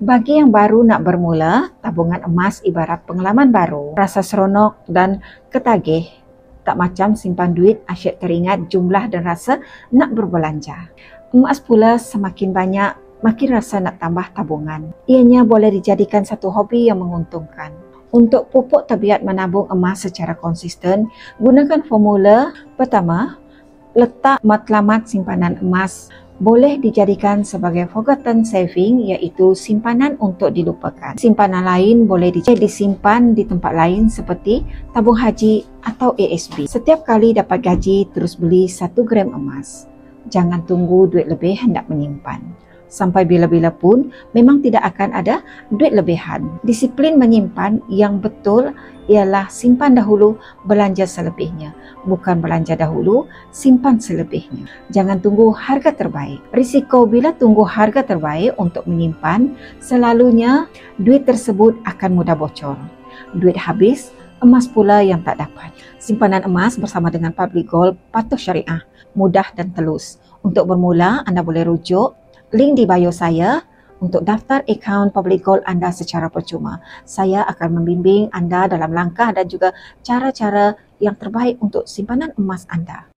Bagi yang baru nak bermula, tabungan emas ibarat pengalaman baru. Rasa seronok dan ketagih. Tak macam simpan duit asyik teringat jumlah dan rasa nak berbelanja. Emas pula semakin banyak, makin rasa nak tambah tabungan. Ianya boleh dijadikan satu hobi yang menguntungkan. Untuk pupuk tabiat menabung emas secara konsisten, gunakan formula pertama, letak matlamat simpanan emas boleh dijadikan sebagai forgotten saving, iaitu simpanan untuk dilupakan. Simpanan lain boleh disimpan di tempat lain seperti tabung haji atau ASB. Setiap kali dapat gaji, terus beli 1 gram emas. Jangan tunggu duit lebih hendak menyimpan. Sampai bila-bila pun memang tidak akan ada duit lebihan. Disiplin menyimpan yang betul ialah simpan dahulu, belanja selebihnya. Bukan belanja dahulu, simpan selebihnya. Jangan tunggu harga terbaik. Risiko bila tunggu harga terbaik untuk menyimpan, selalunya duit tersebut akan mudah bocor. Duit habis, emas pula yang tak dapat. Simpanan emas bersama dengan Public Gold patuh syariah, mudah dan telus. Untuk bermula, anda boleh rujuk link di bio saya untuk daftar akaun Public Gold anda secara percuma. Saya akan membimbing anda dalam langkah dan juga cara-cara yang terbaik untuk simpanan emas anda.